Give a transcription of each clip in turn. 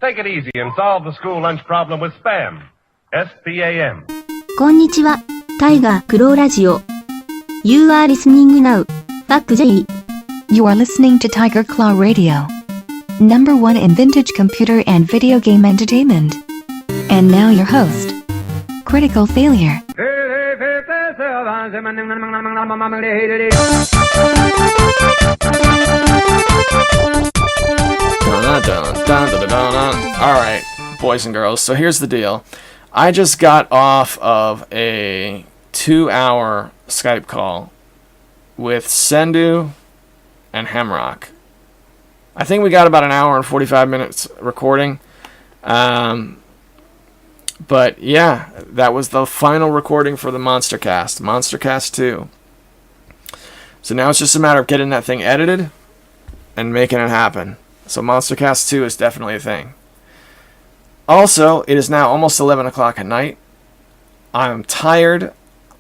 Take it easy and solve the school lunch problem with SPAM. S-P-A-M. こんにちは、タイガークローラジオ。You are listening now. Fuck J. You are listening to Tiger Claw Radio. Number one in vintage computer and video game entertainment. And now your host, Critical Failure. Alright, boys and girls, so here's the deal. I just got off of a 2-hour Skype call with Sendu and Hemrock. I think we got about an hour and 45 minutes recording. But yeah, that was the final recording for the Monstercast 2. So now it's just a matter of getting that thing edited and making it happen. So Monstercast 2 is definitely a thing. Also, it is now almost 11 o'clock at night. I'm tired.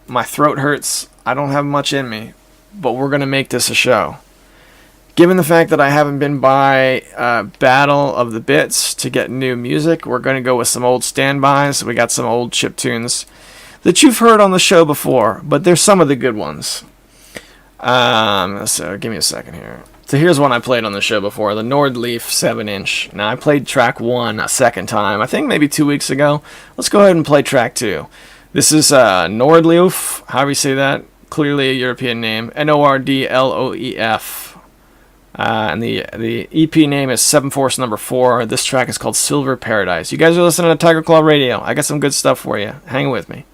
My throat hurts. I don't have much in me. But we're going to make this a show. Given the fact that I haven't been by Battle of the Bits to get new music, we're going to go with some old standbys. We got some old chiptunes that you've heard on the show before, but there's some of the good ones. So give me a second here. So here's one I played on the show before, the Nordleaf 7-inch. Now, I played track 1 a second time, I think maybe 2 weeks ago. Let's go ahead and play track 2. This is Nordleaf, however you say that, clearly a European name, Nordloef. And the EP name is 7 Force number 4. This track is called Silver Paradise. You guys are listening to Tiger Claw Radio. I got some good stuff for you. Hang with me.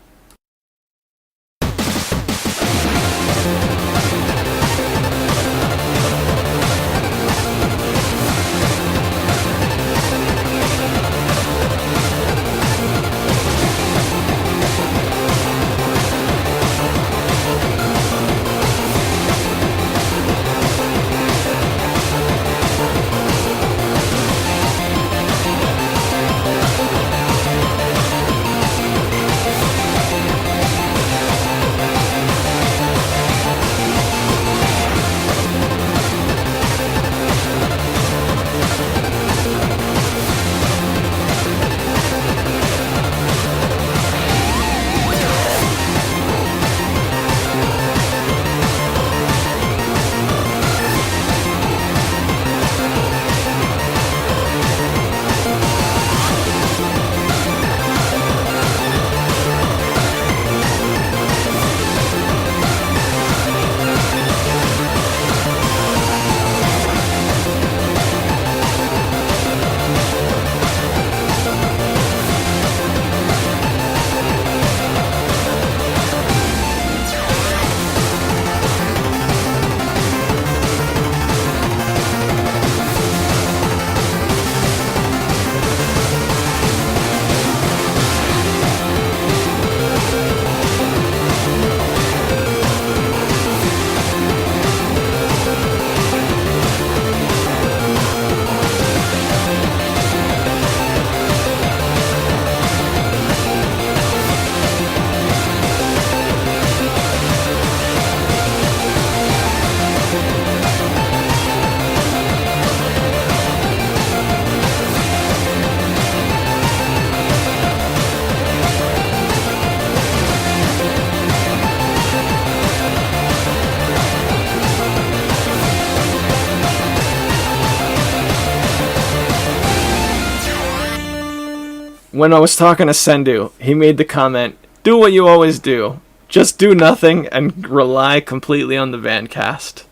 When I was talking to Sendu, he made the comment, do what you always do. Just do nothing and rely completely on the Vancast.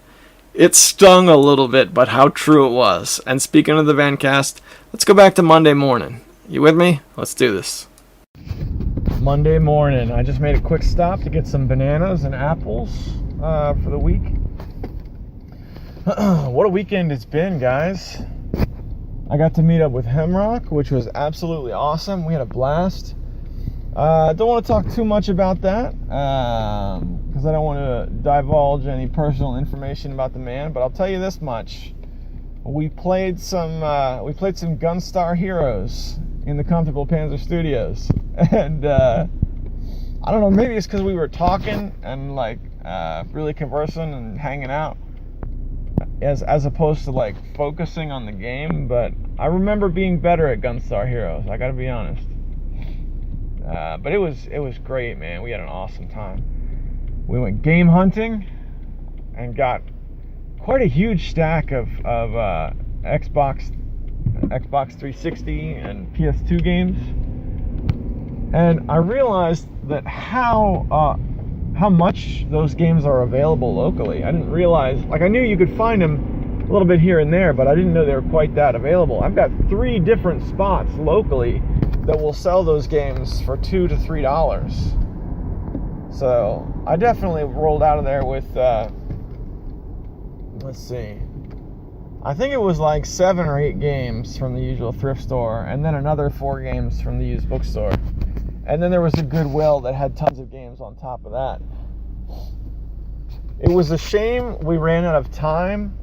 It stung a little bit, but how true it was. And speaking of the Vancast, let's go back to Monday morning. You with me? Let's do this. Monday morning. I just made a quick stop to get some bananas and apples for the week. What a weekend it's been, guys. I got to meet up with Hemrock, which was absolutely awesome. We had a blast. I don't want to talk too much about that because I don't want to divulge any personal information about the man. But I'll tell you this much: we played some Gunstar Heroes in the Comfortable Panzer Studios, and I don't know. Maybe it's because we were talking and really conversing and hanging out, as opposed to focusing on the game. But I remember being better at Gunstar Heroes, I gotta be honest. But it was great, man. We had an awesome time. We went game hunting and got quite a huge stack of Xbox 360 and PS2 games. And I realized that how much those games are available locally. I didn't realize, like, I knew you could find them a little bit here and there, but I didn't know they were quite that available. I've got 3 different spots locally that will sell those games for $2 to $3. So I definitely rolled out of there with, let's see, I think it was like 7 or 8 games from the usual thrift store, and then another 4 games from the used bookstore. And then there was a Goodwill that had tons of games on top of that. It was a shame we ran out of time,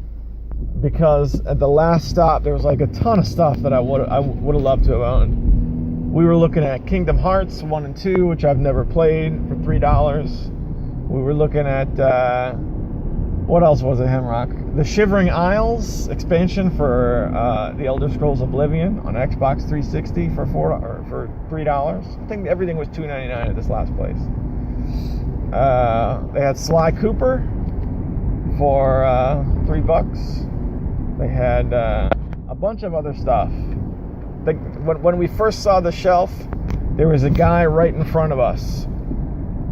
because at the last stop there was like a ton of stuff that I would have loved to have owned. We were looking at Kingdom Hearts 1 and 2, which I've never played, for $3. We were looking at what else was it, Hemrock? The Shivering Isles expansion for The Elder Scrolls Oblivion on Xbox 360 for $3. I think everything was $2.99 at this last place. They had Sly Cooper for $3. They had a bunch of other stuff. When we first saw the shelf, there was a guy right in front of us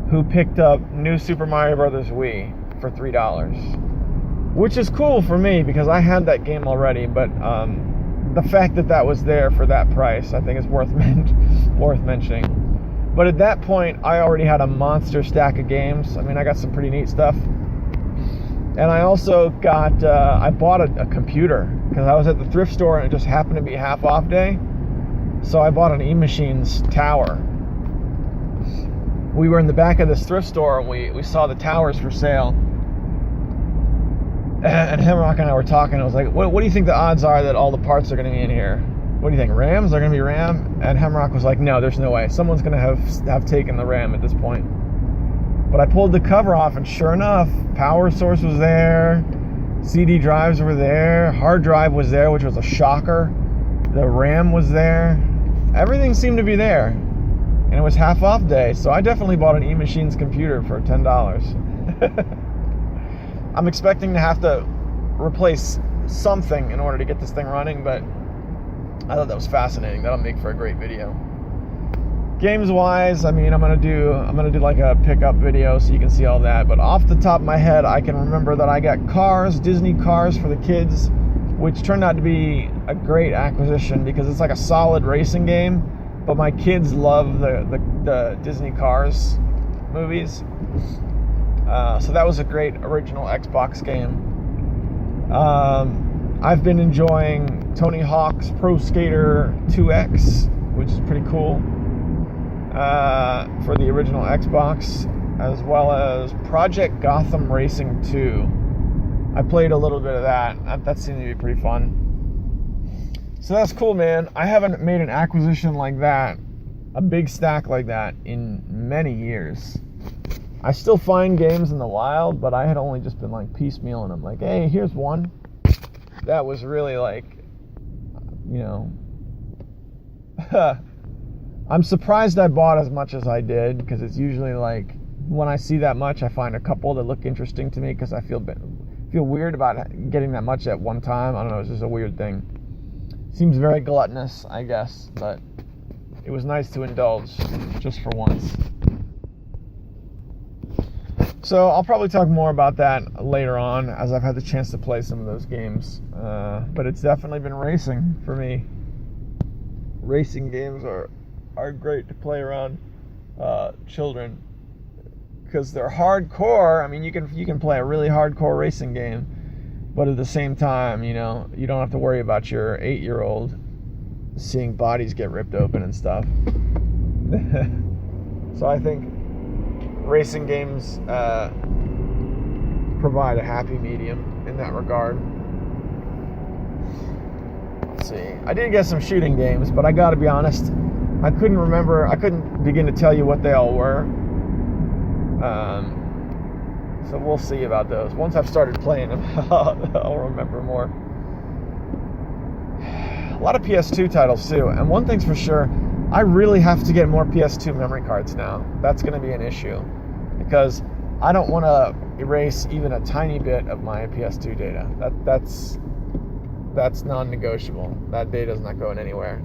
who picked up New Super Mario Bros. Wii for $3, which is cool for me because I had that game already. But the fact that was there for that price, I think, is worth mentioning. But at that point, I already had a monster stack of games. I mean, I got some pretty neat stuff. And I also got, I bought a computer because I was at the thrift store and it just happened to be half off day. So I bought an E-Machines tower. We were in the back of this thrift store and we saw the towers for sale. And Hemrock and I were talking. I was like, what do you think the odds are that all the parts are going to be in here? What do you think, RAMs? They're going to be RAM? And Hemrock was like, no, there's no way. Someone's going to have taken the RAM at this point. But I pulled the cover off, and sure enough, power source was there, CD drives were there, hard drive was there, which was a shocker. The RAM was there. Everything seemed to be there. And it was half off day, so I definitely bought an E-Machines computer for $10. I'm expecting to have to replace something in order to get this thing running, but I thought that was fascinating. That'll make for a great video. Games wise, I mean, I'm gonna do like a pickup video so you can see all that. But off the top of my head, I can remember that I got Disney Cars for the kids, which turned out to be a great acquisition because it's like a solid racing game. But my kids love the Disney Cars movies, so that was a great original Xbox game. I've been enjoying Tony Hawk's Pro Skater 2X, which is pretty cool. For the original Xbox, as well as Project Gotham Racing 2. I played a little bit of that. That seemed to be pretty fun. So that's cool, man. I haven't made an acquisition like that, a big stack like that, in many years. I still find games in the wild, but I had only just been like piecemealing them. Like, hey, here's one. That was really like, you know... I'm surprised I bought as much as I did, because it's usually like, when I see that much, I find a couple that look interesting to me, because I feel weird about getting that much at one time. I don't know, it's just a weird thing. Seems very gluttonous, I guess, but it was nice to indulge, just for once. So I'll probably talk more about that later on, as I've had the chance to play some of those games. But it's definitely been racing for me. Racing games are great to play around children because they're hardcore. I mean, you can play a really hardcore racing game, but at the same time, you know, you don't have to worry about your 8-year-old seeing bodies get ripped open and stuff. So I think racing games provide a happy medium in that regard. Let's see. I did get some shooting games, but I gotta be honest, I couldn't begin to tell you what they all were. So we'll see about those. Once I've started playing them, I'll remember more. A lot of PS2 titles too. And one thing's for sure, I really have to get more PS2 memory cards now. That's going to be an issue because I don't want to erase even a tiny bit of my PS2 data. That's non-negotiable. That data's not going anywhere.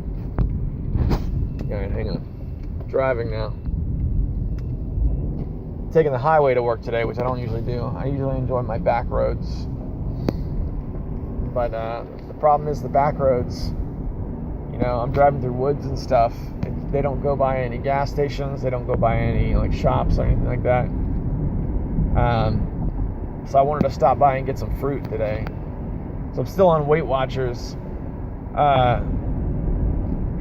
Alright, hang on. Driving now. Taking the highway to work today, which I don't usually do. I usually enjoy my back roads. But the problem is the back roads, you know, I'm driving through woods and stuff. They don't go by any gas stations. They don't go by any like shops or anything like that. So I wanted to stop by and get some fruit today. So I'm still on Weight Watchers.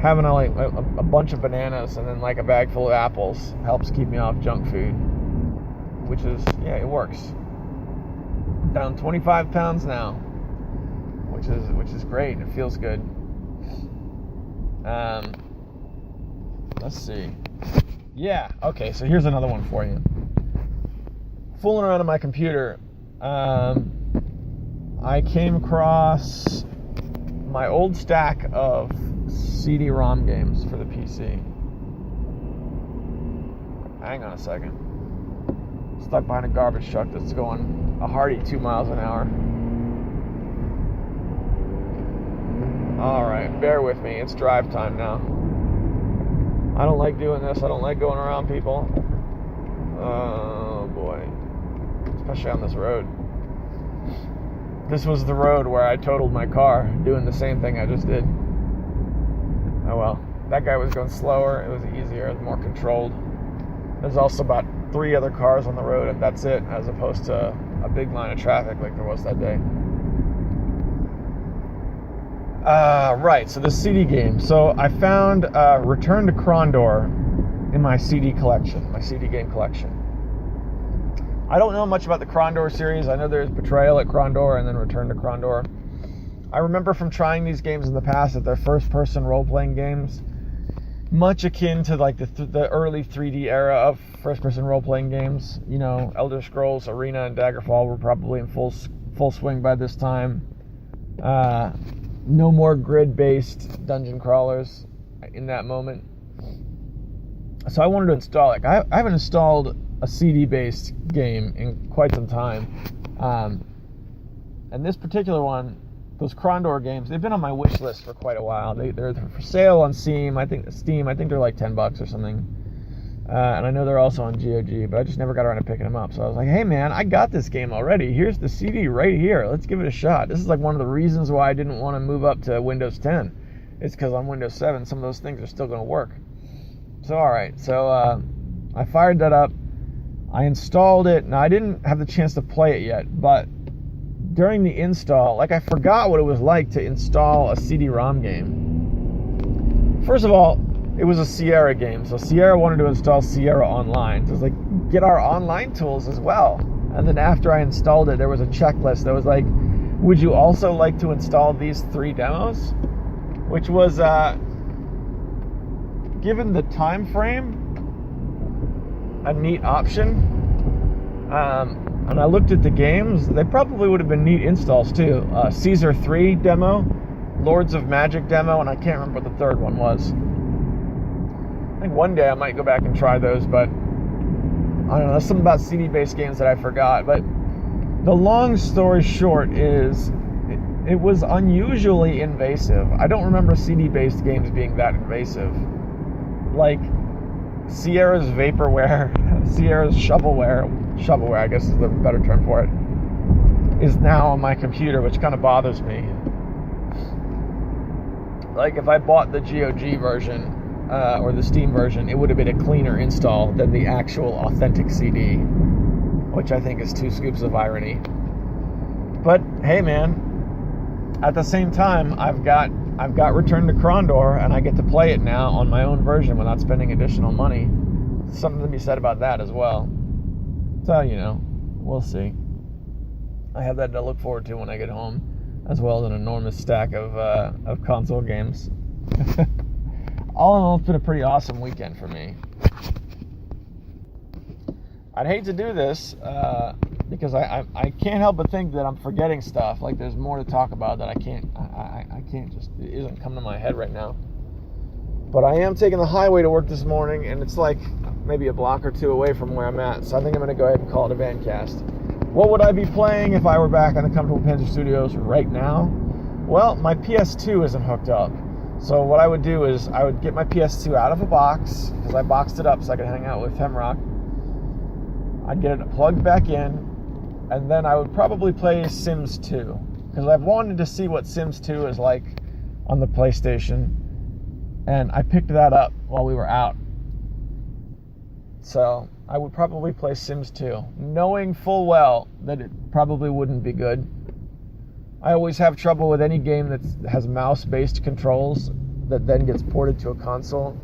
Having a bunch of bananas and then like a bag full of apples helps keep me off junk food. Which is, yeah, it works. Down 25 pounds now, which is great. It feels good. Let's see. Yeah, okay, so here's another one for you. Fooling around on my computer, I came across my old stack of CD-ROM games for the PC. Hang on a second. Stuck behind a garbage truck that's going a hearty 2 miles an hour. Alright, bear with me. It's drive time now. I don't like doing this. I don't like going around people. Oh boy. Especially on this road. This was the road where I totaled my car doing the same thing I just did. Oh well. That guy was going slower. It was easier. It was more controlled. There's also about 3 other cars on the road, and that's it, as opposed to a big line of traffic like there was that day. Right, so the CD game. So I found Return to Krondor in my CD collection, my CD game collection. I don't know much about the Krondor series. I know there's Betrayal at Krondor and then Return to Krondor. I remember from trying these games in the past that they're first-person role-playing games, much akin to like the early 3D era of first-person role-playing games. You know, Elder Scrolls, Arena, and Daggerfall were probably in full swing by this time. No more grid-based dungeon crawlers in that moment. So I wanted to install it. I haven't installed a CD-based game in quite some time. And this particular one, those Krondor games, they've been on my wish list for quite a while. They're for sale on Steam. I think they're like $10 or something. And I know they're also on GOG, but I just never got around to picking them up. So I was like, hey man, I got this game already. Here's the CD right here. Let's give it a shot. This is like one of the reasons why I didn't want to move up to Windows 10. It's because on Windows 7, some of those things are still going to work. So alright, so I fired that up. I installed it. Now I didn't have the chance to play it yet, but during the install, like I forgot what it was like to install a CD-ROM game. First of all, it was a Sierra game, so Sierra wanted to install Sierra Online. So it was like, get our online tools as well. And then after I installed it, there was a checklist that was like, would you also like to install these 3 demos? Which was, given the time frame, a neat option. And I looked at the games. They probably would have been neat installs too. Caesar 3 demo, Lords of Magic demo, and I can't remember what the third one was. I think one day I might go back and try those, but I don't know. There's something about CD-based games that I forgot. But the long story short is it was unusually invasive. I don't remember CD-based games being that invasive. Like Sierra's vaporware, Sierra's shovelware, I guess is the better term for it, is now on my computer, which kind of bothers me. Like if I bought the GOG version or the Steam version, it would have been a cleaner install than the actual authentic CD, which I think is 2 scoops of irony. But hey man, at the same time, I've got Return to Krondor, and I get to play it now on my own version without spending additional money. Something to be said about that as well. So, you know, we'll see. I have that to look forward to when I get home, as well as an enormous stack of console games. All in all, it's been a pretty awesome weekend for me. I'd hate to do this because I can't help but think that I'm forgetting stuff. Like there's more to talk about that I can't just, it isn't coming to my head right now. But I am taking the highway to work this morning, and it's like maybe a block or two away from where I'm at. So I think I'm going to go ahead and call it a Vancast. What would I be playing if I were back on the Comfortable Panzer Studios right now? Well, my PS2 isn't hooked up. So what I would do is I would get my PS2 out of a box, because I boxed it up so I could hang out with Hemrock. I'd get it plugged back in, and then I would probably play Sims 2, because I've wanted to see what Sims 2 is like on the PlayStation, and I picked that up while we were out. So I would probably play Sims 2, knowing full well that it probably wouldn't be good. I always have trouble with any game that has mouse-based controls that then gets ported to a console.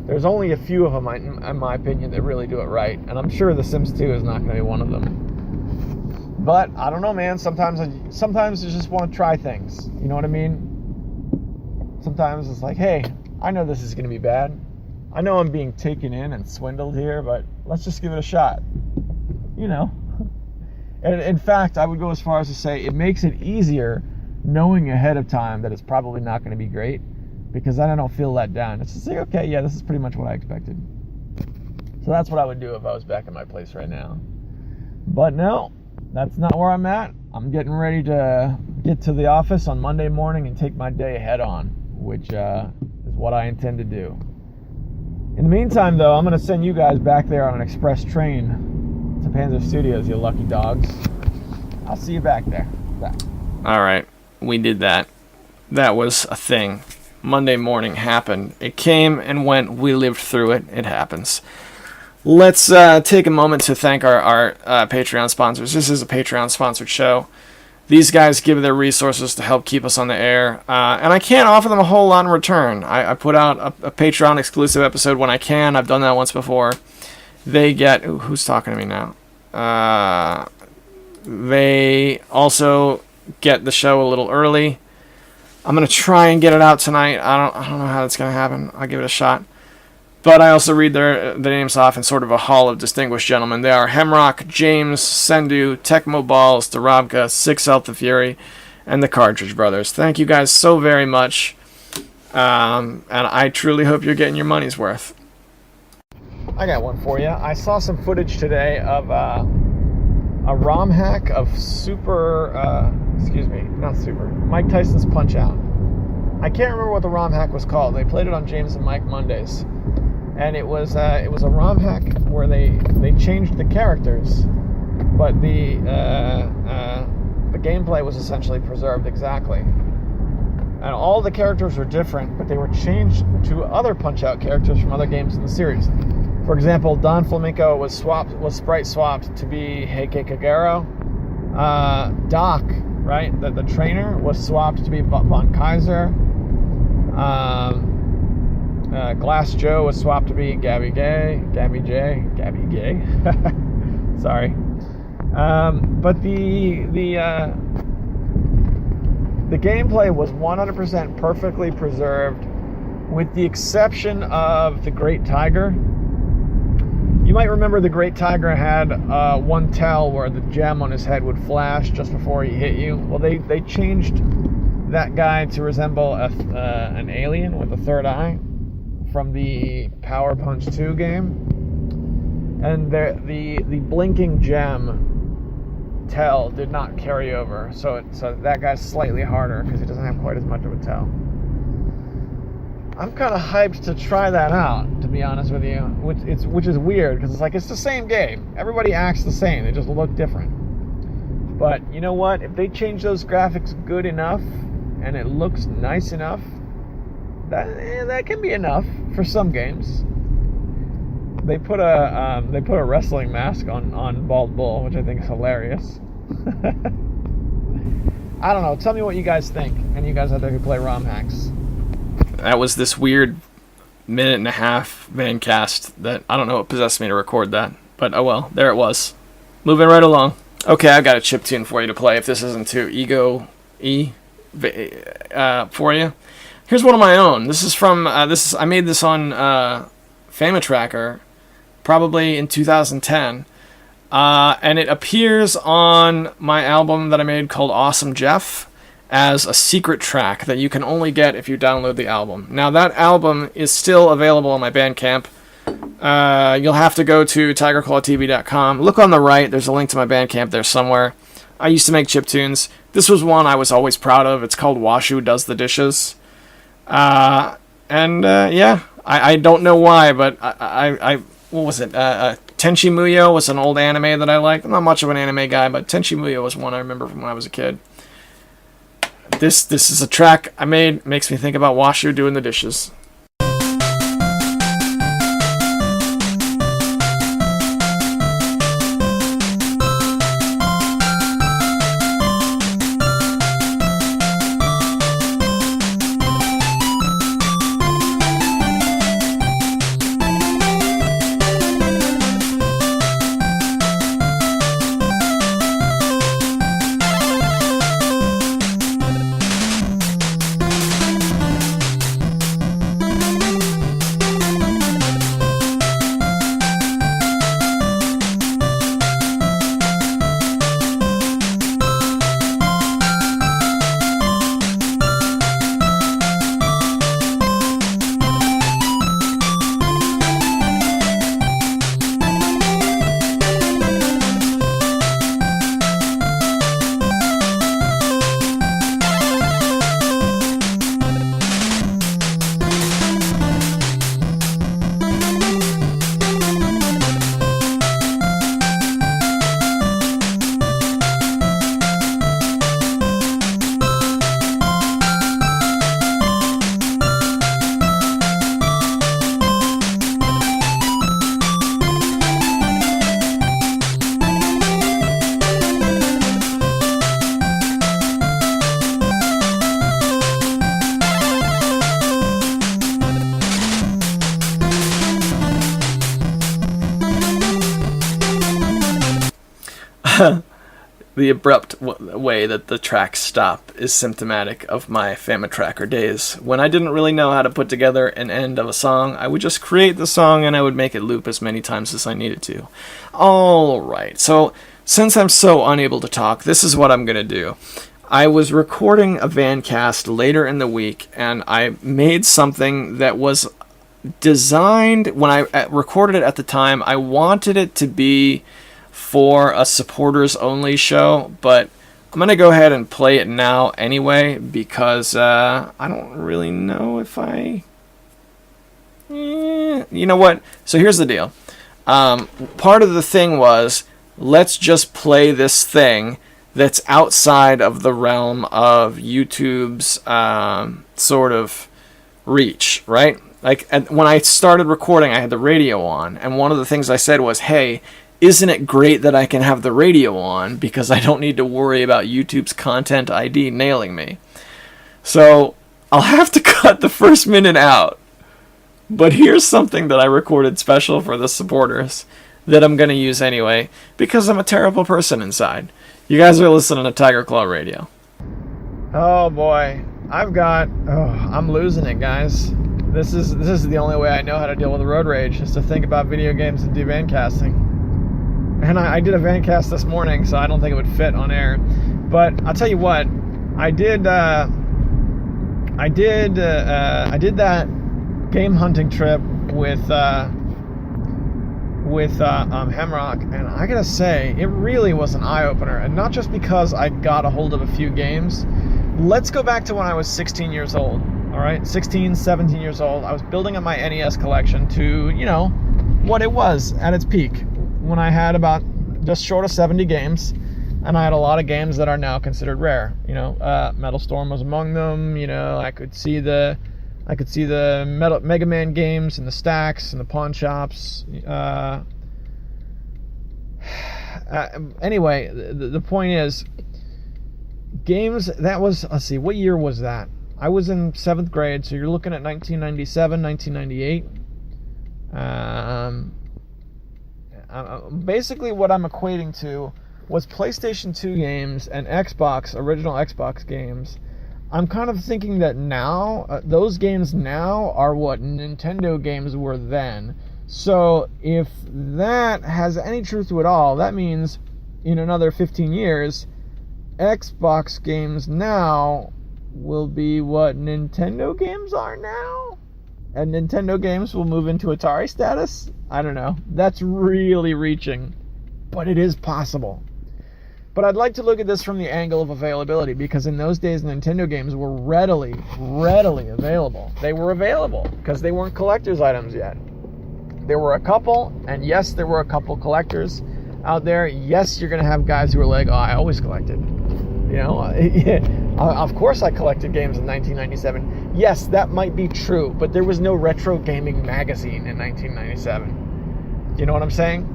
There's only a few of them, in my opinion, that really do it right, and I'm sure The Sims 2 is not going to be one of them. But I don't know, man. Sometimes you just want to try things. You know what I mean? Sometimes it's like, hey, I know this is going to be bad. I know I'm being taken in and swindled here, but let's just give it a shot. You know. And in fact, I would go as far as to say it makes it easier knowing ahead of time that it's probably not going to be great, because then I don't feel let down. It's just like, okay, yeah, this is pretty much what I expected. So that's what I would do if I was back in my place right now. But no, that's not where I'm at. I'm getting ready to get to the office on Monday morning and take my day head on, which is what I intend to do. In the meantime, though, I'm going to send you guys back there on an express train to Panzer Studios, you lucky dogs. I'll see you back there. Bye. All right, we did that. That was a thing. Monday morning happened. It came and went. We lived through it. It happens. Let's take a moment to thank our Patreon sponsors. This is a Patreon-sponsored show. These guys give their resources to help keep us on the air, and I can't offer them a whole lot in return. I put out a Patreon-exclusive episode when I can. I've done that once before. They get... Ooh, who's talking to me now? They also get the show a little early. I'm going to try and get it out tonight. I don't know how that's going to happen. I'll give it a shot. But I also read their names off in sort of a hall of distinguished gentlemen. They are Hemrock, James, Sendu, Tecmo Balls, Darabka, Six Elf the Fury, and the Cartridge Brothers. Thank you guys so very much. And I truly hope you're getting your money's worth. I got one for you. I saw some footage today of a ROM hack of Mike Tyson's Punch-Out. I can't remember what the ROM hack was called. They played it on James and Mike Mondays. And it was a ROM hack where they changed the characters, but the gameplay was essentially preserved exactly. And all the characters were different, but they were changed to other Punch-Out characters from other games in the series. For example, Don Flamenco was sprite swapped to be Heike Kagero. Doc, right, the trainer, was swapped to be Von Kaiser. Glass Joe was swapped to be Gabby J. Sorry. But the gameplay was 100% perfectly preserved, with the exception of the Great Tiger. You might remember the Great Tiger had one tell where the gem on his head would flash just before he hit you. Well, they changed that guy to resemble an alien with a third eye from the Power Punch 2 game. And the blinking gem tell did not carry over, so that guy's slightly harder because he doesn't have quite as much of a tell. I'm kind of hyped to try that out, to be honest with you, which is weird because it's the same game. Everybody acts the same, they just look different. But you know what? If they change those graphics good enough and it looks nice enough, that can be enough for some games. They put a wrestling mask on Bald Bull, which I think is hilarious. I don't know. Tell me what you guys think, and you guys out there who play ROM hacks. That was this weird minute and a half Vancast that I don't know what possessed me to record that, but oh well, there it was. Moving right along. Okay, I've got a chiptune for you to play if this isn't too ego-y for you. Here's one of my own. This is from I made this on Famatracker probably in 2010. And it appears on my album that I made called Awesome Jeff as a secret track that you can only get if you download the album. Now, that album is still available on my Bandcamp. You'll have to go to tigerclawtv.com. Look on the right. There's a link to my Bandcamp there somewhere. I used to make chiptunes. This was one I was always proud of. It's called Washu Does the Dishes. I don't know why, but I what was it? Tenchi Muyo was an old anime that I liked. I'm not much of an anime guy, but Tenchi Muyo was one I remember from when I was a kid. This is a track I made. Makes me think about Washu doing the dishes. The abrupt way that the tracks stop is symptomatic of my Famitracker days. When I didn't really know how to put together an end of a song, I would just create the song and I would make it loop as many times as I needed to. Alright, so since I'm so unable to talk, this is what I'm going to do. I was recording a Vancast later in the week, and I made something that was designed, when I recorded it at the time, I wanted it to be for a supporters only show, but I'm going to go ahead and play it now anyway, because I don't really know if I... You know what? So here's the deal. Part of the thing was, let's just play this thing that's outside of the realm of YouTube's sort of reach, right? Like, when I started recording, I had the radio on, and one of the things I said was, hey, isn't it great that I can have the radio on because I don't need to worry about YouTube's content ID nailing me? So I'll have to cut the first minute out. But here's something that I recorded special for the supporters that I'm going to use anyway because I'm a terrible person inside. You guys are listening to Tiger Claw Radio. Oh boy, I'm losing it, guys. This is the only way I know how to deal with road rage, is to think about video games and do vancasting. And I did a Vancast this morning, so I don't think it would fit on air. But I'll tell you what, I did that game hunting trip with Hemrock, and I gotta say, it really was an eye-opener. And not just because I got a hold of a few games. Let's go back to when I was 16 years old. All right, 16, 17 years old. I was building up my NES collection to, what it was at its peak, when I had about just short of 70 games, and I had a lot of games that are now considered rare. Metal Storm was among them. I could see the Mega Man games in the stacks and the pawn shops. Anyway, the point is, games that was, let's see, what year was that? I was in 7th grade, so you're looking at 1997, 1998. Basically what I'm equating to was PlayStation 2 games and original Xbox games. I'm kind of thinking that now, those games now are what Nintendo games were then. So if that has any truth to it all, that means in another 15 years, Xbox games now will be what Nintendo games are now? And Nintendo games will move into Atari status? I don't know. That's really reaching. But it is possible. But I'd like to look at this from the angle of availability, because in those days, Nintendo games were readily available. They were available because they weren't collector's items yet. There were a couple, and yes, there were a couple collectors out there. Yes, you're going to have guys who are like, oh, I always collected. You know, of course I collected games in 1997. Yes, that might be true, but there was no retro gaming magazine in 1997. Do you know what I'm saying?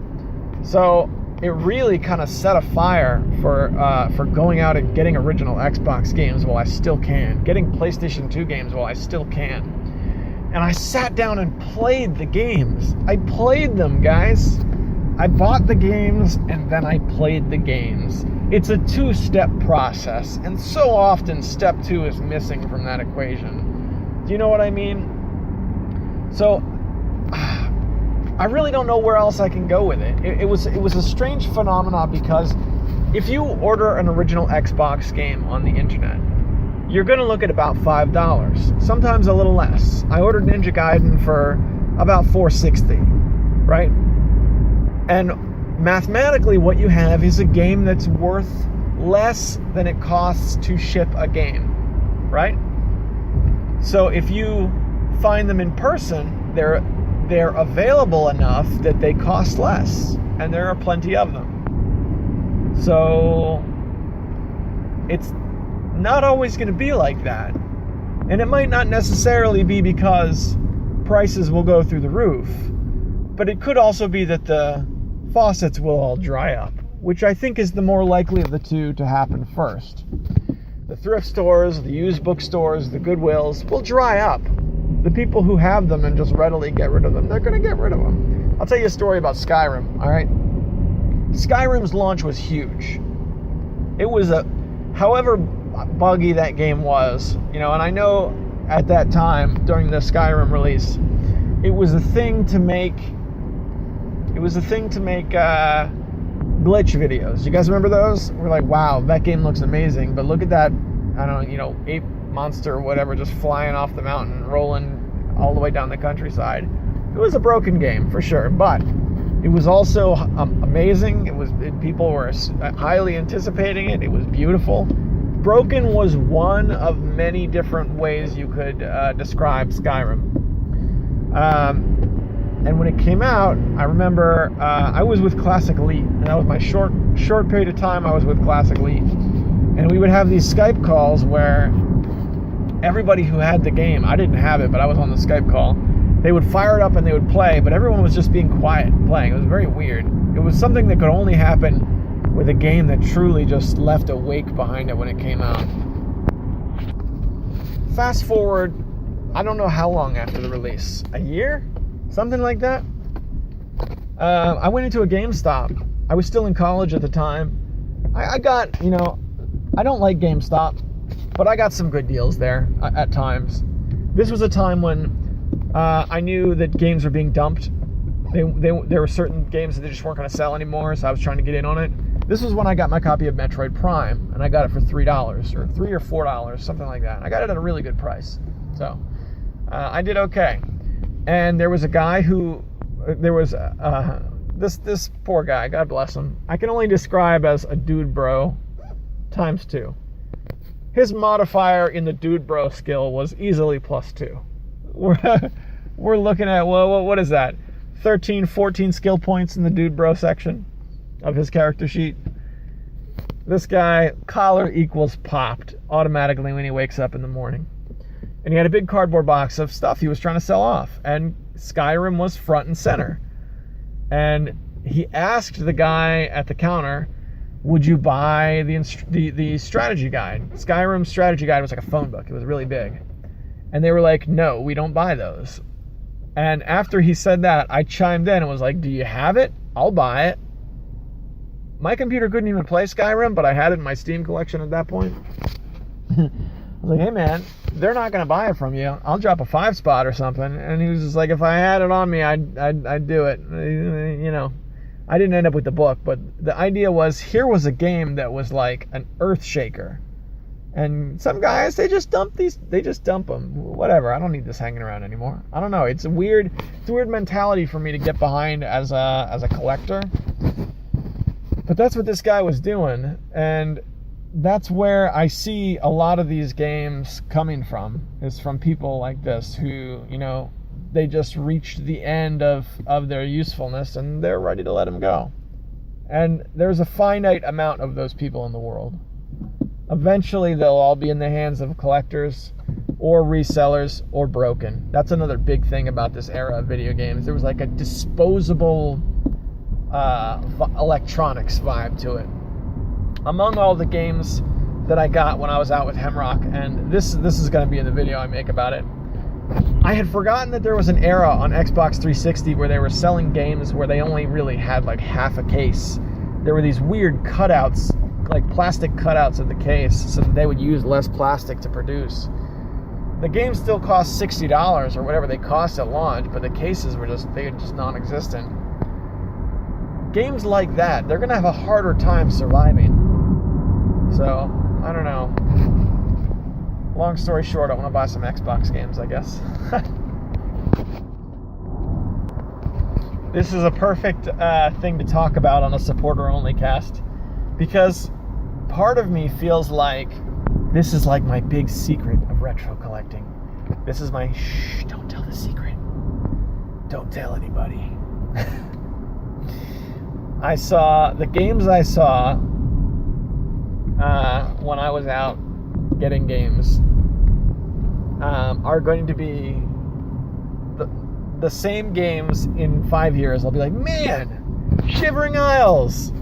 So it really kind of set a fire for going out and getting original Xbox games while I still can, getting PlayStation 2 games while I still can. And I sat down and played the games. I played them, guys. I bought the games and then I played the games. It's a two-step process, and so often step 2 is missing from that equation. Do you know what I mean? So I really don't know where else I can go with it. It was a strange phenomenon, because if you order an original Xbox game on the internet, you're going to look at about $5, sometimes a little less. I ordered Ninja Gaiden for about $4.60, right? And mathematically, what you have is a game that's worth less than it costs to ship a game, right? So if you find them in person, they're available enough that they cost less, and there are plenty of them. So it's not always going to be like that. And it might not necessarily be because prices will go through the roof, but it could also be that the faucets will all dry up, which I think is the more likely of the two to happen first. The thrift stores, the used bookstores, the Goodwills will dry up. The people who have them and just readily get rid of them, they're going to get rid of them. I'll tell you a story about Skyrim, all right? Skyrim's launch was huge. It was however buggy that game was, you know, and I know at that time, during the Skyrim release, it was a thing to make glitch videos. You guys remember those? We're like, wow, that game looks amazing, but look at that, I don't know, you know, ape monster or whatever just flying off the mountain, rolling all the way down the countryside. It was a broken game for sure, but it was also amazing. People were highly anticipating it. It was beautiful. Broken was one of many different ways you could describe Skyrim. And when it came out, I remember I was with Classic Elite, and that was my short period of time I was with Classic Elite. And we would have these Skype calls where everybody who had the game, I didn't have it, but I was on the Skype call, they would fire it up and they would play, but everyone was just being quiet playing. It was very weird. It was something that could only happen with a game that truly just left a wake behind it when it came out. Fast forward, I don't know how long after the release, a year? Something like that? I went into a GameStop. I was still in college at the time. I got, you know, I don't like GameStop, but I got some good deals there at times. This was a time when I knew that games were being dumped. There were certain games that they just weren't going to sell anymore, so I was trying to get in on it. This was when I got my copy of Metroid Prime, and I got it for $3 or $3 or $4, something like that. I got it at a really good price, so I did okay. And there was a guy this poor guy, God bless him, I can only describe as a dude bro times 2. His modifier in the dude bro skill was easily +2. We're looking at, well, what is that? 13, 14 skill points in the dude bro section of his character sheet. This guy, collar equals popped automatically when he wakes up in the morning. And he had a big cardboard box of stuff he was trying to sell off. And Skyrim was front and center. And he asked the guy at the counter, would you buy the strategy guide? Skyrim's strategy guide was like a phone book. It was really big. And they were like, no, we don't buy those. And after he said that, I chimed in and was like, do you have it? I'll buy it. My computer couldn't even play Skyrim, but I had it in my Steam collection at that point. was like, hey man, they're not gonna buy it from you. I'll drop a 5 spot or something. And he was just like, if I had it on me, I'd do it. You know, I didn't end up with the book, but the idea was, here was a game that was like an earth shaker. And some guys, they just dump them. Whatever, I don't need this hanging around anymore. I don't know. It's a weird mentality for me to get behind as a collector. But that's what this guy was doing, and that's where I see a lot of these games coming from, is from people like this who, you know, they just reached the end of their usefulness and they're ready to let them go. And there's a finite amount of those people in the world. Eventually, they'll all be in the hands of collectors or resellers or broken. That's another big thing about this era of video games. There was like a disposable electronics vibe to it. Among all the games that I got when I was out with Hemrock, and this is going to be in the video I make about it, I had forgotten that there was an era on Xbox 360 where they were selling games where they only really had like half a case. There were these weird cutouts, like plastic cutouts of the case, so that they would use less plastic to produce. The game still cost $60 or whatever they cost at launch, but the cases were just non-existent. Games like that, they're gonna have a harder time surviving. So, I don't know. Long story short, I want to buy some Xbox games, I guess. This is a perfect thing to talk about on a supporter-only cast, because part of me feels like this is like my big secret of retro collecting. This is my don't tell the secret. Don't tell anybody. I saw the games I saw when I was out getting games are going to be the same games in 5 years. I'll be like, man, Shivering Isles,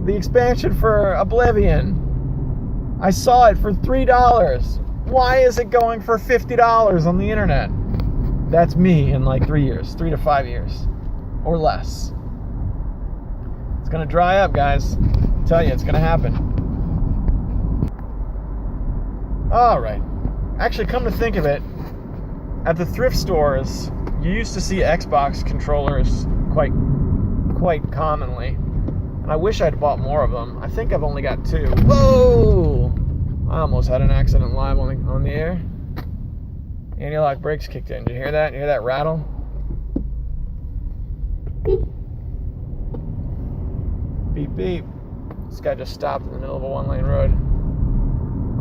the expansion for Oblivion, I saw it for $3. Why is it going for $50 on the internet? That's me in like 3 years, 3 to 5 years, or less. It's gonna dry up, guys. I tell you, it's gonna happen. All right. Actually, come to think of it, at the thrift stores, you used to see Xbox controllers quite commonly, and I wish I'd bought more of them. I think I've only got 2. Whoa! I almost had an accident live on the air. Anti-lock brakes kicked in. Did you hear that? You hear that rattle? Beep, beep. This guy just stopped in the middle of a 1-lane road.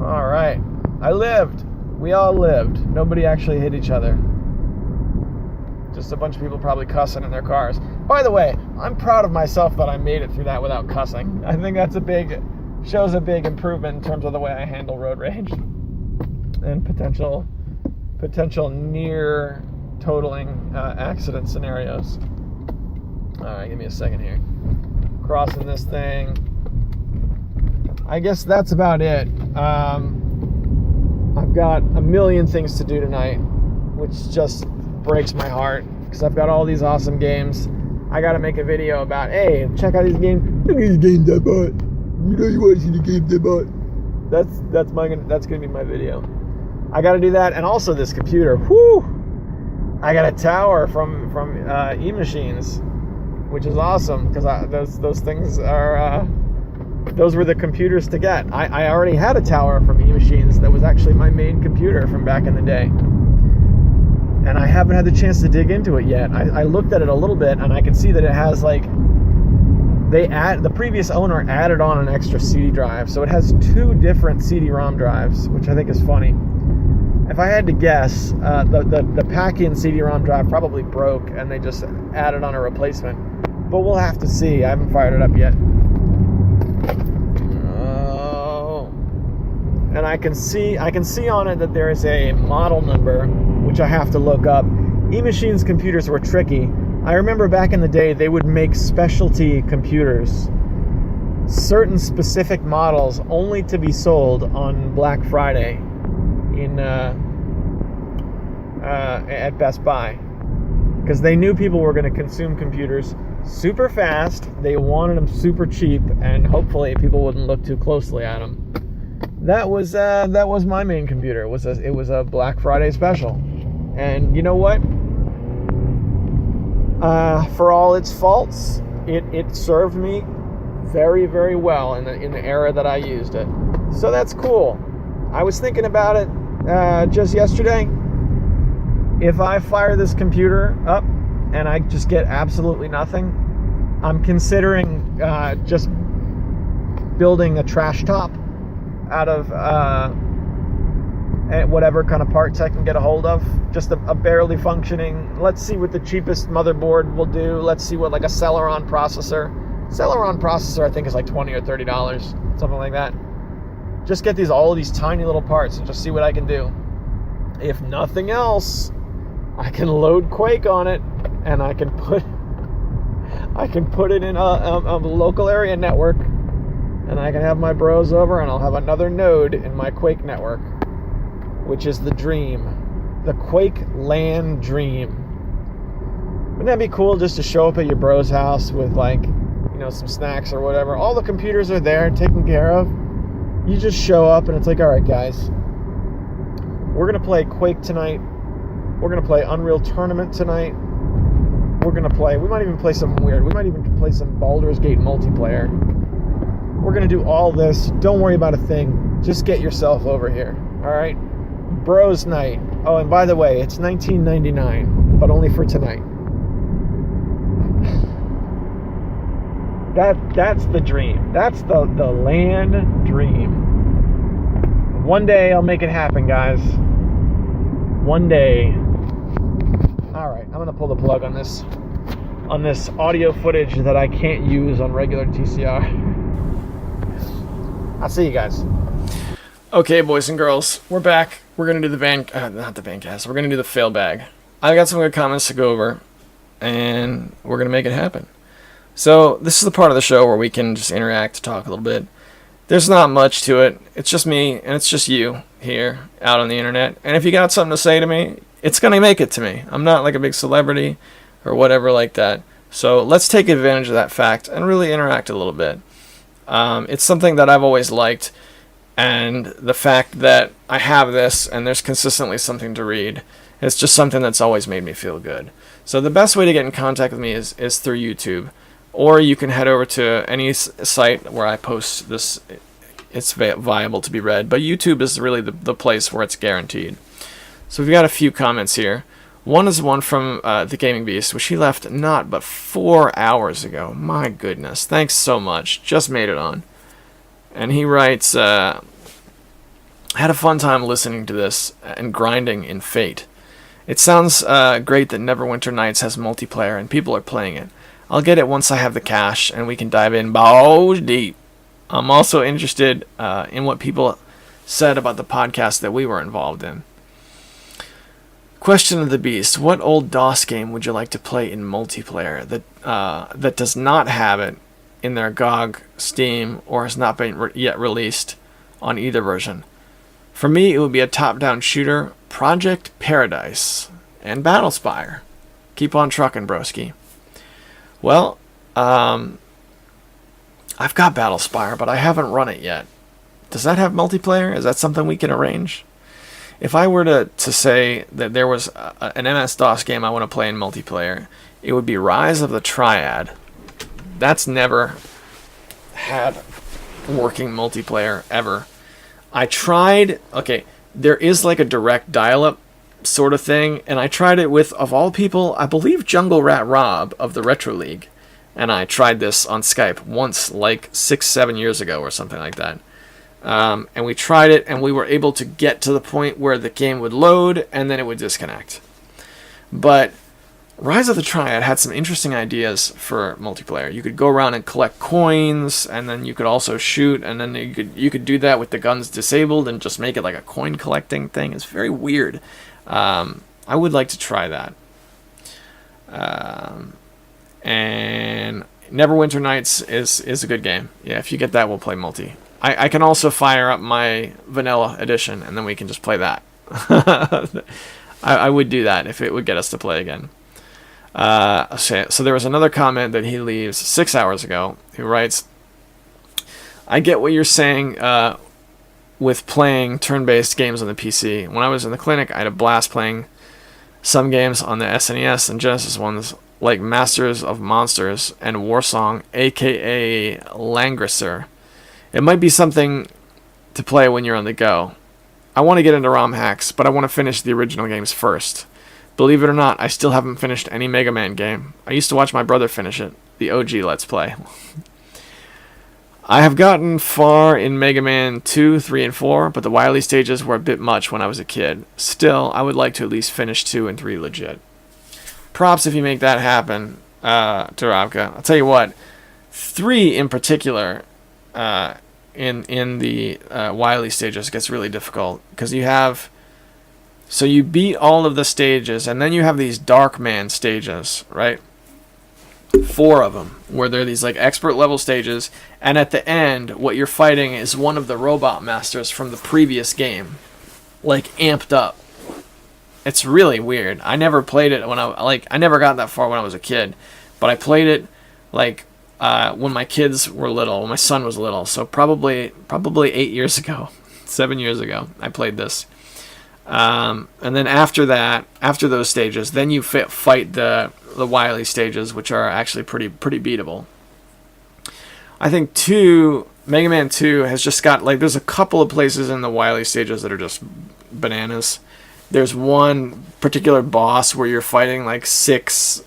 All right. I lived. We all lived. Nobody actually hit each other. Just a bunch of people probably cussing in their cars. By the way, I'm proud of myself that I made it through that without cussing. I think that's shows a big improvement in terms of the way I handle road rage and potential near totaling accident scenarios. All right, give me a second here. Crossing this thing. I guess that's about it. I've got a million things to do tonight, which just breaks my heart, because I've got all these awesome games. I got to make a video about, hey, check out these games. Look at these games I bought. You know you want to see the games I bought. That's gonna be my video. I got to do that, and also this computer. Whoo! I got a tower from E-Machines, which is awesome, because those things are. Those were the computers to get. I already had a tower from E-Machines that was actually my main computer from back in the day. And I haven't had the chance to dig into it yet. I looked at it a little bit, and I can see that it has like... the previous owner added on an extra CD drive, so it has 2 different CD-ROM drives, which I think is funny. If I had to guess, the pack-in CD-ROM drive probably broke, and they just added on a replacement. But we'll have to see. I haven't fired it up yet. And I can see on it that there is a model number, which I have to look up. E-Machines computers were tricky. I remember back in the day, they would make specialty computers, certain specific models, only to be sold on Black Friday at Best Buy, because they knew people were going to consume computers super fast. They wanted them super cheap, and hopefully people wouldn't look too closely at them. that was my main computer. It was a Black Friday special, and you know what? For all its faults, it served me very, very well in the era that I used it. So that's cool. I was thinking about it just yesterday. If I fire this computer up and I just get absolutely nothing, I'm considering just building a trash top out of whatever kind of parts I can get a hold of. Just a barely functioning. Let's see what the cheapest motherboard will do. Let's see what like a Celeron processor. Celeron processor I think is like $20 or $30, something like that. Just get all of these tiny little parts and just see what I can do. If nothing else, I can load Quake on it, and I can put it in a local area network, and I can have my bros over, and I'll have another node in my Quake network, which is the dream, the Quake LAN dream. Wouldn't that be cool just to show up at your bro's house with like, some snacks or whatever? All the computers are there, taken care of. You just show up, and it's like, all right, guys, we're gonna play Quake tonight. We're gonna play Unreal Tournament tonight. We might even play some Baldur's Gate multiplayer. We're gonna do all this. Don't worry about a thing. Just get yourself over here. All right? Bros night. Oh, and by the way, it's $19.99, but only for tonight. That's the dream. That's the LAN dream. One day I'll make it happen, guys. One day. All right, I'm gonna pull the plug on this audio footage that I can't use on regular TCR. I'll see you guys. Okay, boys and girls, we're back. We're gonna do the not the Vancast. We're gonna do the fail bag. I got some good comments to go over, and we're gonna make it happen. So this is the part of the show where we can just interact, talk a little bit. There's not much to it. It's just me, and it's just you here out on the internet. And if you got something to say to me, it's going to make it to me. I'm not like a big celebrity or whatever like that. So let's take advantage of that fact and really interact a little bit. It's something that I've always liked. And the fact that I have this and there's consistently something to read, it's just something that's always made me feel good. So the best way to get in contact with me is through YouTube. Or you can head over to any site where I post this. It's viable to be read. But YouTube is really the place where it's guaranteed. So we've got a few comments here. One is one from The Gaming Beast, which he left not but 4 hours ago. My goodness. Thanks so much. Just made it on. And he writes, had a fun time listening to this and grinding in Fate. It sounds great that Neverwinter Nights has multiplayer and people are playing it. I'll get it once I have the cash and we can dive in balls deep. I'm also interested in what people said about the podcast that we were involved in. Question of the Beast. What old DOS game would you like to play in multiplayer that does not have it in their GOG, Steam, or has not been yet released on either version? For me, it would be a top-down shooter, Project Paradise, and Battlespire. Keep on trucking, broski. Well, I've got Battlespire, but I haven't run it yet. Does that have multiplayer? Is that something we can arrange? If I were to say that there was an MS-DOS game I want to play in multiplayer, it would be Rise of the Triad. That's never had working multiplayer ever. I tried, there is like a direct dial-up sort of thing, and I tried it with, of all people, I believe Jungle Rat Rob of the Retro League, and I tried this on Skype once, like 6-7 years ago or something like that, and we tried it, and we were able to get to the point where the game would load, and then it would disconnect. But Rise of the Triad had some interesting ideas for multiplayer. You could go around and collect coins, and then you could also shoot, and then you could do that with the guns disabled and just make it like a coin collecting thing. It's very weird. I would like to try that. And Neverwinter Nights is a good game. Yeah, if you get that, we'll play multi. I can also fire up my vanilla edition, and then we can just play that. I would do that if it would get us to play again. So there was another comment that he leaves 6 hours ago, who writes, I get what you're saying with playing turn-based games on the PC. When I was in the clinic, I had a blast playing some games on the SNES and Genesis ones, like Masters of Monsters and Warsong, aka Langrisser. It might be something to play when you're on the go. I want to get into ROM hacks, but I want to finish the original games first. Believe it or not, I still haven't finished any Mega Man game. I used to watch my brother finish it, the OG Let's Play. I have gotten far in Mega Man 2, 3, and 4, but the Wily stages were a bit much when I was a kid. Still, I would like to at least finish 2 and 3 legit. Props if you make that happen, Duravka. I'll tell you what, 3 in particular, in the Wily stages gets really difficult, because so you beat all of the stages, and then you have these Dark Man stages, right? 4 of them, where they're these like expert level stages, and at the end, what you're fighting is one of the robot masters from the previous game, like amped up. It's really weird. I never played it I never got that far when I was a kid, but I played it like when my kids were little, when my son was little, so probably 8 years ago, 7 years ago, I played this. And then after that, after those stages, then you fight the Wily stages, which are actually pretty beatable. I think Mega Man 2 has just got, like, there's a couple of places in the Wily stages that are just bananas. There's one particular boss where you're fighting like 6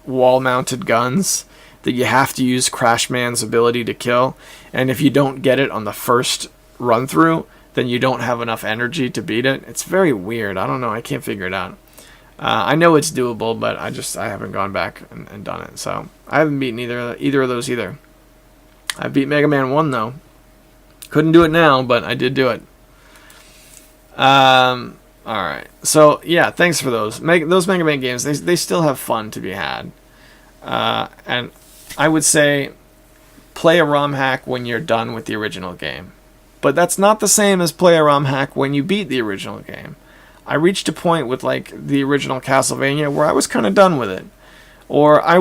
wall-mounted guns that you have to use Crash Man's ability to kill, and if you don't get it on the first run through, then you don't have enough energy to beat it. It's very weird. I don't know. I can't figure it out. I know it's doable, but I haven't gone back and done it. So I haven't beaten either of those either. I beat Mega Man 1 though. Couldn't do it now, but I did do it. Alright. So yeah, thanks for those. Those Mega Man games, they still have fun to be had. And I would say play a ROM hack when you're done with the original game. But that's not the same as play a ROM hack when you beat the original game. I reached a point with like the original Castlevania where I was kind of done with it. Or I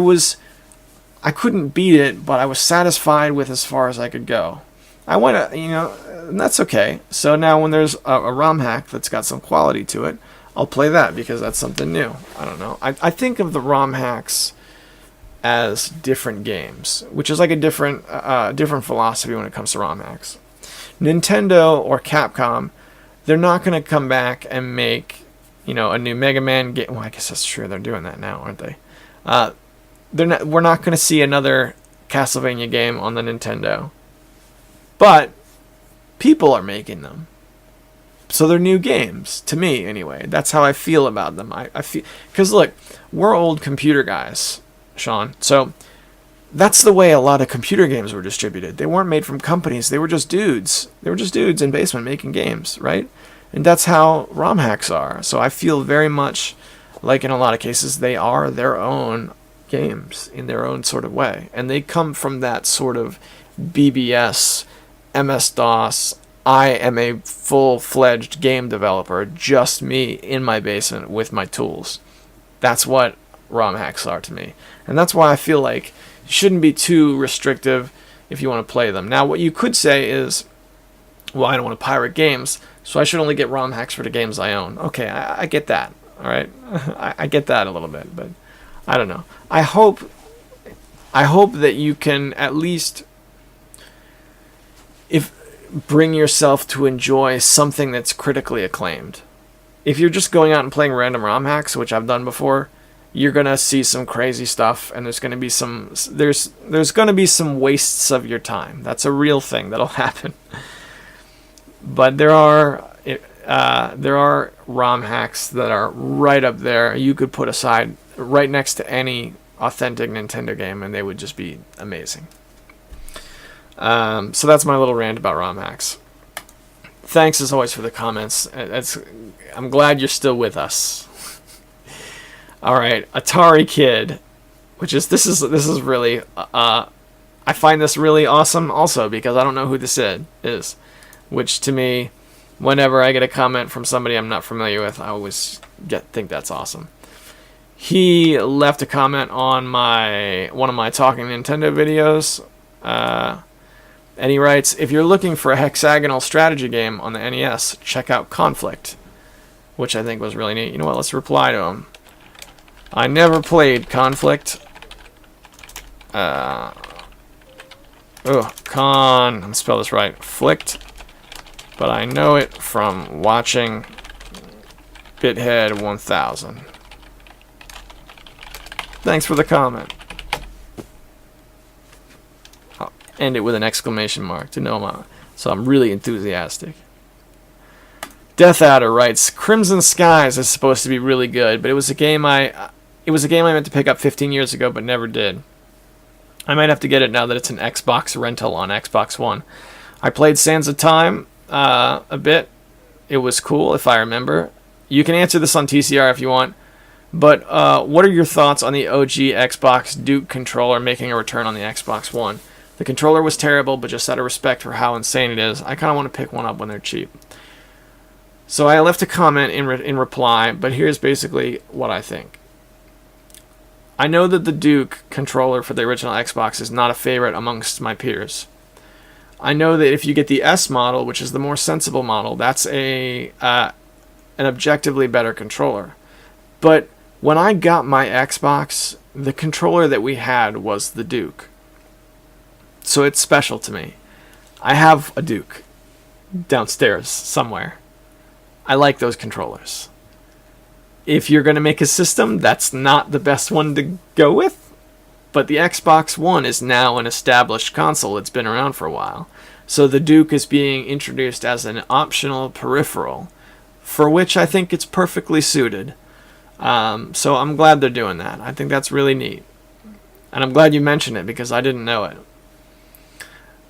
couldn't beat it, but I was satisfied with as far as I could go. I went, and that's okay. So now when there's a ROM hack that's got some quality to it, I'll play that because that's something new. I don't know. I think of the ROM hacks as different games, which is like a different philosophy when it comes to ROM hacks. Nintendo or Capcom, they're not going to come back and make, a new Mega Man game. Well, I guess that's true. They're doing that now, aren't they? We're not going to see another Castlevania game on the Nintendo. But people are making them. So they're new games, to me anyway. That's how I feel about them. I feel, because look, we're old computer guys, Sean. So that's the way a lot of computer games were distributed. They weren't made from companies. They were just dudes. They were just dudes in basement making games, right? And that's how ROM hacks are. So I feel very much like in a lot of cases they are their own games in their own sort of way. And they come from that sort of BBS, MS-DOS, I am a full-fledged game developer, just me in my basement with my tools. That's what ROM hacks are to me. And that's why I feel like you shouldn't be too restrictive if you want to play them. Now, what you could say is, well, I don't want to pirate games, so I should only get ROM hacks for the games I own. Okay, I get that, all right? I get that a little bit, but I don't know. I hope that you can at least bring yourself to enjoy something that's critically acclaimed. If you're just going out and playing random ROM hacks, which I've done before, you're gonna see some crazy stuff, and there's gonna be some wastes of your time. That's a real thing that'll happen. But there are ROM hacks that are right up there. You could put aside right next to any authentic Nintendo game, and they would just be amazing. So that's my little rant about ROM hacks. Thanks as always for the comments. I'm glad you're still with us. All right, Atari Kid, this is really I find this really awesome also because I don't know who this is, which to me, whenever I get a comment from somebody I'm not familiar with, I always think that's awesome. He left a comment on one of my Talking Nintendo videos. And he writes, if you're looking for a hexagonal strategy game on the NES, check out Conflict, which I think was really neat. You know what? Let's reply to him. I never played Conflict. I'm spell this right. Flicked. But I know it from watching Bithead 1000. Thanks for the comment. I'll end it with an exclamation mark to know so I'm really enthusiastic. Death Adder writes, Crimson Skies is supposed to be really good, but it was a game I meant to pick up 15 years ago but never did. I might have to get it now that it's an Xbox rental on Xbox One. I played Sands of Time a bit. It was cool, if I remember. You can answer this on TCR if you want. But what are your thoughts on the OG Xbox Duke controller making a return on the Xbox One? The controller was terrible, but just out of respect for how insane it is, I kind of want to pick one up when they're cheap. So I left a comment in reply, but here's basically what I think. I know that the Duke controller for the original Xbox is not a favorite amongst my peers. I know that if you get the S model, which is the more sensible model, that's an objectively better controller. But when I got my Xbox, the controller that we had was the Duke. So it's special to me. I have a Duke downstairs somewhere. I like those controllers. If you're going to make a system, that's not the best one to go with. But the Xbox One is now an established console. It's been around for a while. So the Duke is being introduced as an optional peripheral, for which I think it's perfectly suited. So I'm glad they're doing that. I think that's really neat. And I'm glad you mentioned it because I didn't know it.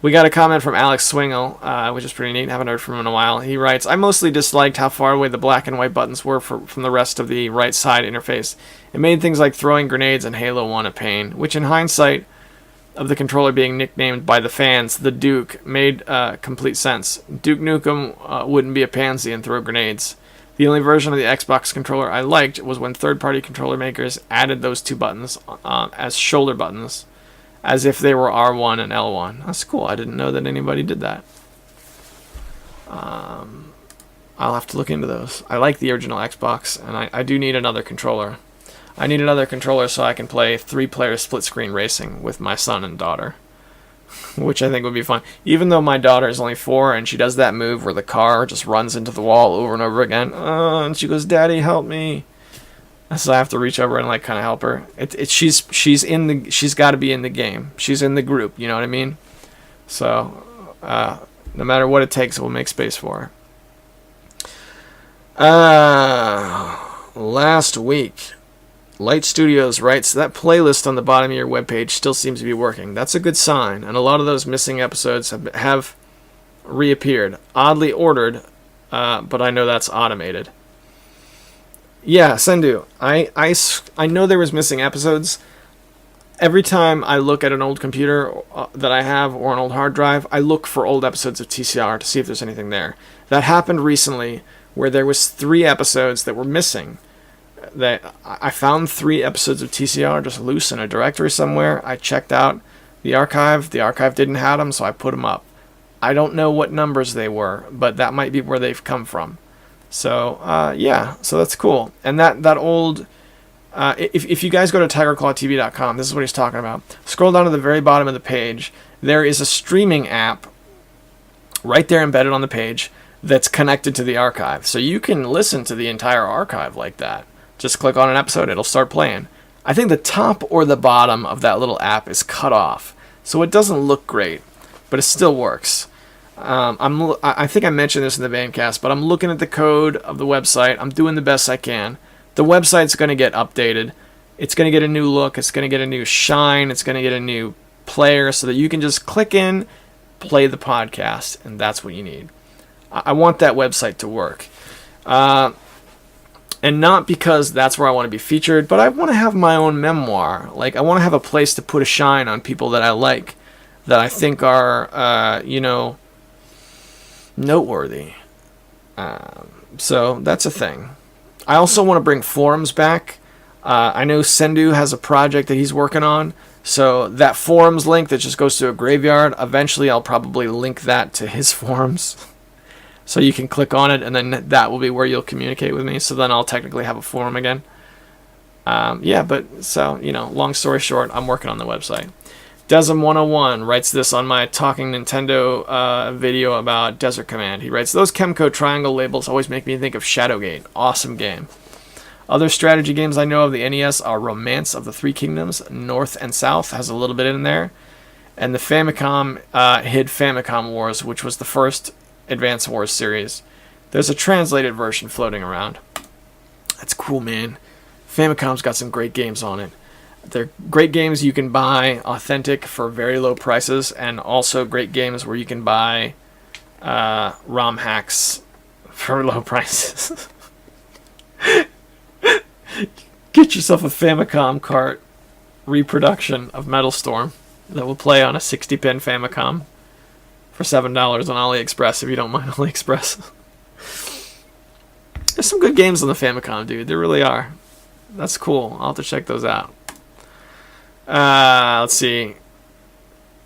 We got a comment from Alex Swingle, which is pretty neat. Haven't heard from him in a while. He writes, I mostly disliked how far away the black and white buttons were from the rest of the right side interface. It made things like throwing grenades in Halo 1 a pain, which in hindsight of the controller being nicknamed by the fans the Duke made complete sense. Duke Nukem wouldn't be a pansy and throw grenades. The only version of the Xbox controller I liked was when third-party controller makers added those two buttons as shoulder buttons, as if they were R1 and L1. That's cool. I didn't know that anybody did that. I'll have to look into those. I like the original Xbox, and I do need another controller. I need another controller so I can play 3-player split-screen racing with my son and daughter, which I think would be fun. Even though my daughter is only 4, and she does that move where the car just runs into the wall over and over again, and she goes, "Daddy, help me." So I have to reach over and like kind of help her. She's got to be in the game. She's in the group. You know what I mean? So no matter what it takes, we'll make space for her. Last week, Light Studios writes that playlist on the bottom of your webpage still seems to be working. That's a good sign, and a lot of those missing episodes have reappeared, oddly ordered, but I know that's automated. Yeah, Sendu, I know there was missing episodes. Every time I look at an old computer that I have or an old hard drive, I look for old episodes of TCR to see if there's anything there. That happened recently where there was 3 episodes that were missing. That I found 3 episodes of TCR just loose in a directory somewhere. I checked out the archive. The archive didn't have them, so I put them up. I don't know what numbers they were, but that might be where they've come from. So, yeah, so that's cool. And that old, if you guys go to tigerclawtv.com, this is what he's talking about. Scroll down to the very bottom of the page. There is a streaming app right there embedded on the page that's connected to the archive. So you can listen to the entire archive like that. Just click on an episode, it'll start playing. I think the top or the bottom of that little app is cut off, so it doesn't look great, but it still works. I think I mentioned this in the Bandcast, but I'm looking at the code of the website. I'm doing the best I can. The website's going to get updated. It's going to get a new look. It's going to get a new shine. It's going to get a new player so that you can just click in, play the podcast, and that's what you need. I want that website to work. And not because that's where I want to be featured, but I want to have my own memoir. Like, I want to have a place to put a shine on people that I like, that I think are, noteworthy. So that's a thing. I also want to bring forums back. I know Sendu has a project that he's working on So that forums link that just goes to a graveyard, eventually I'll probably link that to his forums. So you can click on it, and then that will be where you'll communicate with me. So then I'll technically have a forum again. Long story short, I'm working on the website. Desm101 writes this on my Talking Nintendo video about Desert Command. He writes, those Chemco triangle labels always make me think of Shadowgate. Awesome game. Other strategy games I know of the NES are Romance of the Three Kingdoms, North and South, has a little bit in there. And the Famicom hid Famicom Wars, which was the first Advance Wars series. There's a translated version floating around. That's cool, man. Famicom's got some great games on it. They're great games you can buy authentic for very low prices, and also great games where you can buy ROM hacks for low prices. Get yourself a Famicom cart reproduction of Metal Storm that will play on a 60-pin Famicom for $7 on AliExpress if you don't mind AliExpress. There's some good games on the Famicom, dude. There really are. That's cool. I'll have to check those out. Let's see.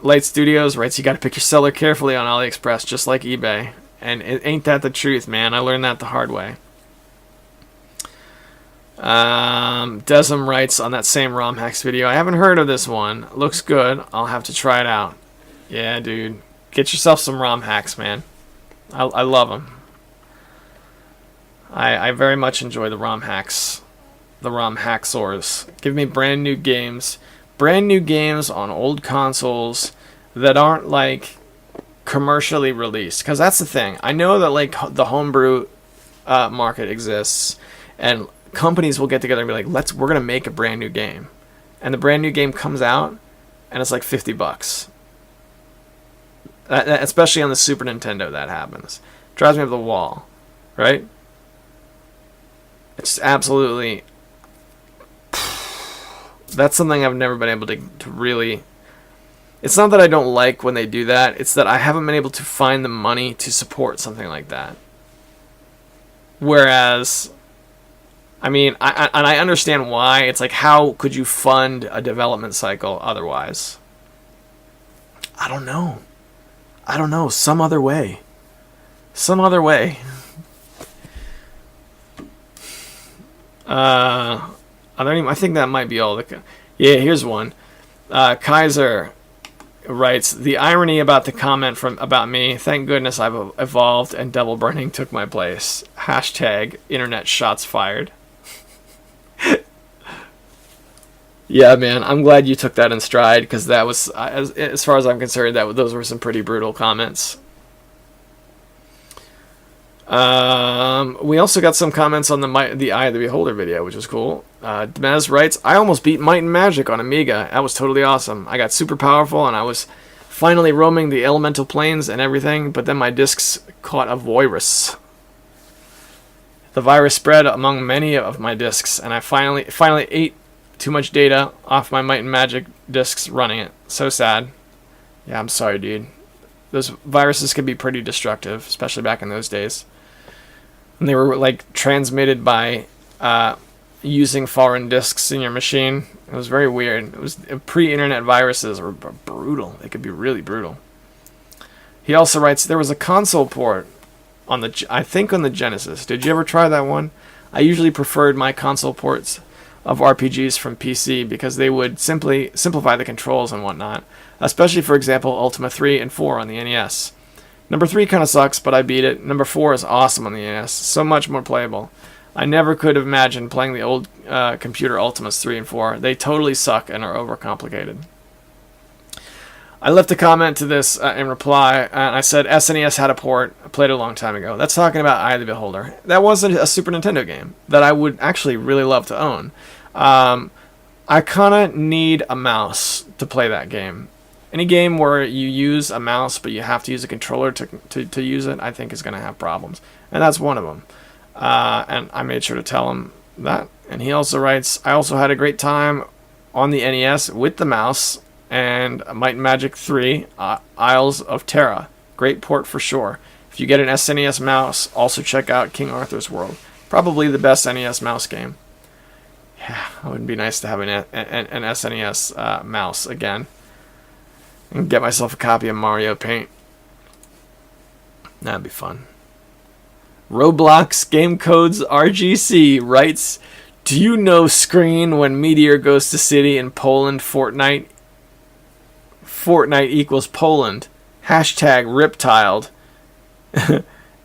Light Studios writes, you got to pick your seller carefully on AliExpress, just like eBay. And ain't that the truth, man? I learned that the hard way. Desm writes on that same ROM hacks video, I haven't heard of this one. Looks good. I'll have to try it out. Yeah, dude. Get yourself some ROM hacks, man. I love them. I very much enjoy the ROM hacks. The ROM hacksaws. Give me brand new games. Brand new games on old consoles that aren't like commercially released. Because that's the thing. I know that like the homebrew market exists, and companies will get together and be like, we're gonna make a brand new game, and the brand new game comes out, and it's like $50. Especially on the Super Nintendo, that happens. Drives me up the wall, right? It's absolutely. That's something I've never been able to really. It's not that I don't like when they do that. It's that I haven't been able to find the money to support something like that. Whereas, I mean, I understand why. It's like, how could you fund a development cycle otherwise? I don't know. Some other way. I think that might be all. Yeah, here's one. Kaiser writes, the irony about the comment about me. Thank goodness I've evolved and Double Burning took my place. Hashtag internet shots fired. Yeah, man, I'm glad you took that in stride, because that was, as far as I'm concerned, those were some pretty brutal comments. We also got some comments on the Eye of the Beholder video, which was cool. Demez writes, I almost beat Might and Magic on Amiga. That was totally awesome. I got super powerful, and I was finally roaming the elemental planes and everything, but then my discs caught a virus. The virus spread among many of my discs, and I finally ate too much data off my Might and Magic discs running it. So sad. Yeah, I'm sorry, dude. Those viruses can be pretty destructive, especially back in those days. And they were like transmitted by using foreign disks in your machine. It was very weird. It was pre-internet viruses were brutal. They could be really brutal. He also writes, there was a console port on the Genesis. Did you ever try that one? I usually preferred my console ports of RPGs from PC because they would simply simplify the controls and whatnot, especially, for example, Ultima 3 and 4 on the NES. Number 3 kind of sucks, but I beat it. Number 4 is awesome on the NES, so much more playable. I never could have imagined playing the old computer Ultimas 3 and 4. They totally suck and are overcomplicated. I left a comment to this in reply, and I said SNES had a port. I played it a long time ago. That's talking about Eye of the Beholder. That wasn't a Super Nintendo game that I would actually really love to own. I kind of need a mouse to play that game. Any game where you use a mouse but you have to use a controller to use it, I think is going to have problems. And that's one of them. And I made sure to tell him that. And he also writes, I also had a great time on the NES with the mouse and Might and Magic 3, Isles of Terra. Great port for sure. If you get an SNES mouse, also check out King Arthur's World. Probably the best NES mouse game. It would be nice to have an SNES mouse again. And get myself a copy of Mario Paint. That'd be fun. Roblox Game Codes RGC writes, do you know screen when Meteor goes to city in Poland, Fortnite equals Poland. Hashtag riptiled.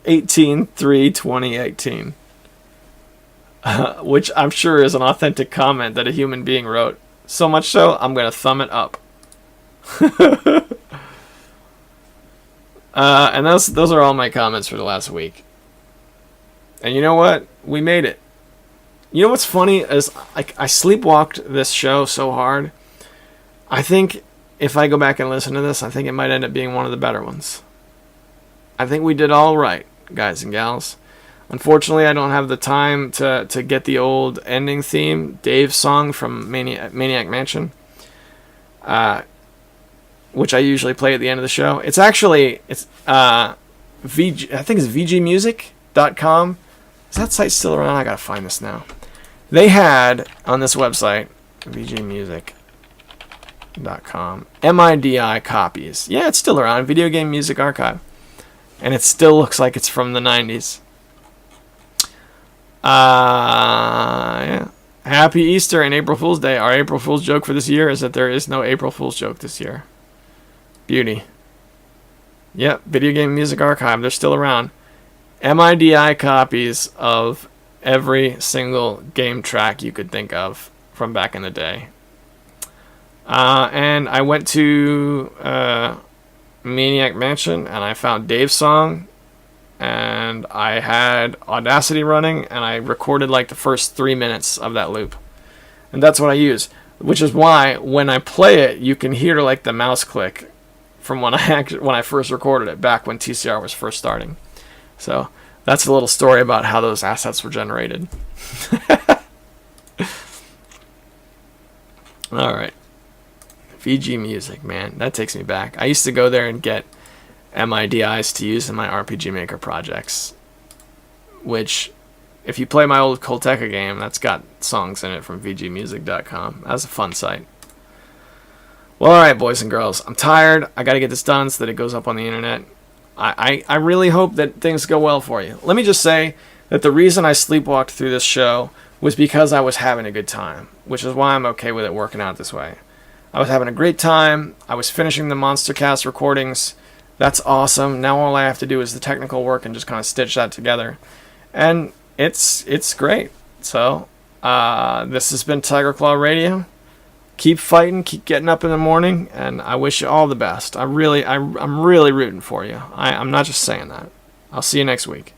18/3/2018. Which I'm sure is an authentic comment that a human being wrote. So much so, I'm going to thumb it up. And those are all my comments for the last week. And you know what? We made it. You know what's funny is I sleepwalked this show so hard. I think if I go back and listen to this, I think it might end up being one of the better ones. I think we did all right, guys and gals. Unfortunately, I don't have the time to get the old ending theme, Dave's song from Maniac Mansion, which I usually play at the end of the show. It's actually, I think it's vgmusic.com. Is that site still around? I gotta find this now. They had, on this website, vgmusic.com, MIDI copies. Yeah, it's still around, Video Game Music Archive. And it still looks like it's from the 90s. Yeah. Happy Easter and April Fool's Day. Our April Fool's joke for this year is that there is no April Fool's joke this year. Beauty. Yep, Video Game Music Archive. They're still around. MIDI copies of every single game track you could think of from back in the day. And I went to Maniac Mansion and I found Dave's song. And I had Audacity running, and I recorded like the first 3 minutes of that loop. And that's what I use. Which is why, when I play it, you can hear like the mouse click from when I first recorded it, back when TCR was first starting. So, that's a little story about how those assets were generated. Alright. VG Music, man. That takes me back. I used to go there and get MIDIs to use in my RPG Maker projects, which, if you play my old Colteca game, that's got songs in it from vgmusic.com. That's a fun site. Well, alright, boys and girls, I'm tired. I gotta get this done so that it goes up on the internet. I really hope that things go well for you. Let me just say that the reason I sleepwalked through this show was because I was having a good time, which is why I'm okay with it working out this way. I was having a great time. I was finishing the Monstercast recordings. That's awesome. Now all I have to do is the technical work and just kind of stitch that together. And it's great. So, this has been Tiger Claw Radio. Keep fighting, keep getting up in the morning, and I wish you all the best. I'm really rooting for you. I'm not just saying that. I'll see you next week.